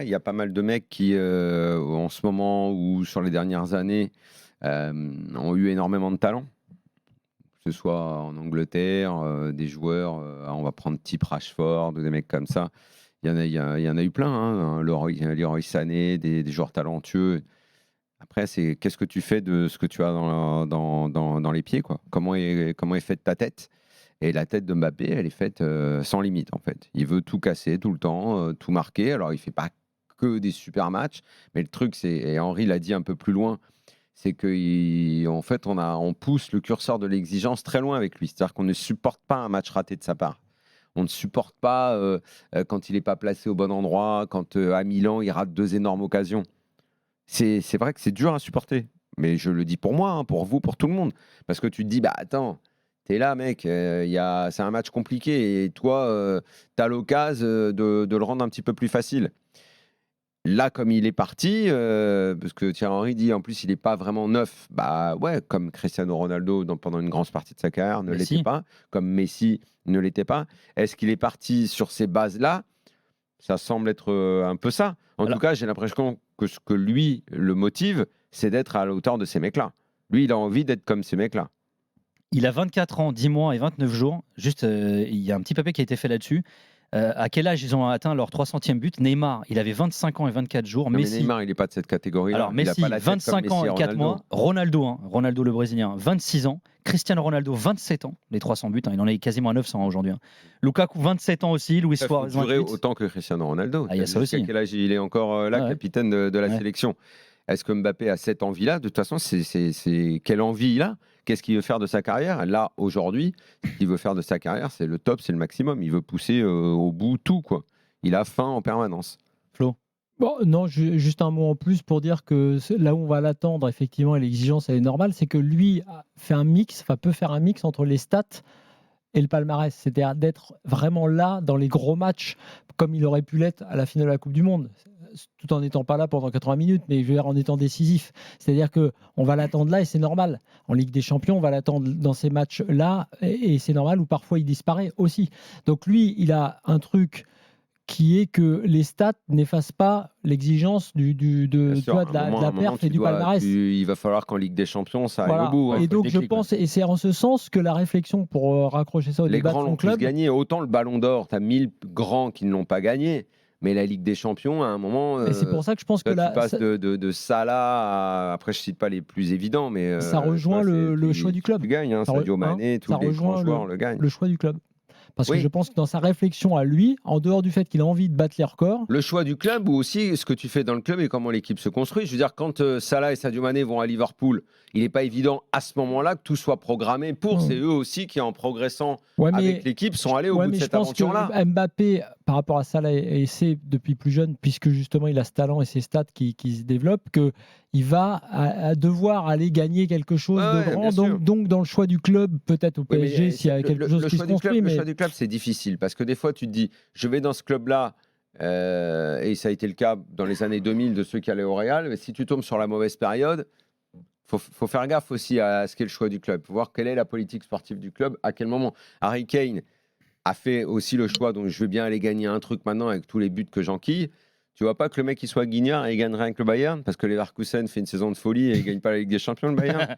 Il y a pas mal de mecs qui, en ce moment ou sur les dernières années, ont eu énormément de talent. Que ce soit en Angleterre, des joueurs, on va prendre type Rashford ou des mecs comme ça. Il y en a eu plein, hein, Leroy Sané, des joueurs talentueux. Après, c'est qu'est-ce que tu fais de ce que tu as dans les pieds, quoi? Comment est faite ta tête? Et la tête de Mbappé, elle est faite, sans limite, en fait. Il veut tout casser tout le temps, tout marquer. Alors il fait pas que des super matchs, mais le truc, c'est et Henry l'a dit un peu plus loin, c'est qu'en fait, on pousse le curseur de l'exigence très loin avec lui. C'est-à-dire qu'on ne supporte pas un match raté de sa part. On ne supporte pas, quand il est pas placé au bon endroit, quand, à Milan, il rate 2 énormes occasions. C'est vrai que c'est dur à supporter, mais je le dis pour moi, hein, pour vous, pour tout le monde. Parce que tu te dis: «Bah, attends, t'es là mec, c'est un match compliqué et toi, tu as l'occasion, de le rendre un petit peu plus facile». Là, comme il est parti, parce que Thierry Henry dit en plus il est pas vraiment neuf, bah ouais, comme Cristiano Ronaldo pendant une grande partie de sa carrière ne l'était Messi. pas, comme Messi ne l'était pas. Est-ce qu'il est parti sur ces bases-là? Ça semble être, un peu ça. En tout Alors, cas, j'ai l'impression que ce que lui le motive, c'est d'être à la hauteur de ces mecs-là. Lui, il a envie d'être comme ces mecs-là. il a 24 ans, 10 mois et 29 jours. Juste, il y a un petit papier qui a été fait là-dessus. À quel âge ils ont atteint leur 300e but? Neymar, il avait 25 ans et 24 jours. Non, mais Messi, Neymar, il est pas de cette catégorie-là. alors Il a pas Messi, la tête comme 25 ans Messi et et 4 Ronaldo. mois. Ronaldo, Ronaldo le Brésilien, 26 ans. Cristiano Ronaldo, 27 ans. Les 300 buts, il en est quasiment à 900 aujourd'hui. Lukaku, 27 ans aussi. Luis Il faut Suarez, durer 28. autant que Cristiano Ronaldo. Ah, il Tu y as a vu ça jusqu'à aussi. quel âge il est encore, là, Ouais, ouais. capitaine de la Ouais. sélection. Est-ce que Mbappé a cette envie-là? De toute façon, c'est quelle envie il a? Qu'est-ce qu'il veut faire de sa carrière? Là, aujourd'hui, ce qu'il veut faire de sa carrière, c'est le top, c'est le maximum. Il veut pousser, au bout tout, quoi. Il a faim en permanence. Flo. Bon, non, juste un mot en plus pour dire que là où on va l'attendre, effectivement, et l'exigence, elle est normale, c'est que lui fait un mix, enfin peut faire un mix entre les stats et le palmarès. C'est-à-dire d'être vraiment là dans les gros matchs, comme il aurait pu l'être à la finale de la Coupe du Monde, tout en n'étant pas là pendant 80 minutes, mais je veux dire en étant décisif. C'est-à-dire que on va l'attendre là et c'est normal. En Ligue des Champions, on va l'attendre dans ces matchs-là et c'est normal où parfois il disparaît aussi. Donc lui, il a un truc qui est que les stats n'effacent pas l'exigence Bien tu sûr, vois, à de un la moment, perf et du palmarès. il va falloir qu'en Ligue des Champions, ça aille au Voilà. bout, Ouais, il hein. Et faut le donc, je déclic. Ouais. pense, et c'est en ce sens que la réflexion, pour raccrocher ça au Les débat de grands son l'ont tous club, gagné. Autant le Ballon d'Or, tu as 1000 grands qui ne l'ont pas gagné, mais la Ligue des Champions, à un moment, et c'est pour ça que je pense que toi, tu là, passes de Salah à après, je cite pas les plus évidents, mais ça tu vois, rejoint le choix du club. tu gagnes, hein. Sadio Mané, tous Ça les grands rejoint joueurs le gagnent. le choix du club. Parce que je Oui. pense que dans sa réflexion à lui, en dehors du fait qu'il a envie de battre les records, Le choix du club ou aussi ce que tu fais dans le club et comment l'équipe se construit. Je veux dire, quand Salah et Sadio Mané vont à Liverpool, il n'est pas évident à ce moment-là que tout soit programmé pour. C'est hmm, eux aussi qui, en progressant ouais, avec l'équipe, sont allés au ouais, bout de mais je cette pense que aventure-là. Mbappé, par rapport à ça, là, et c'est depuis plus jeune, puisque justement il a ce talent et ces stats qui se développent, qu'il va à devoir aller gagner quelque Ouais, chose de ouais, bien grand. sûr. Donc dans le choix du club, peut-être au Oui, mais PSG, s'il y a quelque chose le qui se choix du club, construit, le mais choix du club, c'est difficile parce que des fois, tu te dis, je vais dans ce club-là, et ça a été le cas dans les années 2000 de ceux qui allaient au Real. Mais si tu tombes sur la mauvaise période, faut faire gaffe aussi à ce qu'est le choix du club, faut voir quelle est la politique sportive du club, à quel moment. Harry Kane a fait aussi le choix, donc je veux bien aller gagner un truc maintenant avec tous les buts que j'enquille. Tu vois pas que le mec il soit guignard et il gagnerait avec le Bayern parce que Leverkusen fait une saison de folie et il gagne pas la Ligue des Champions le Bayern.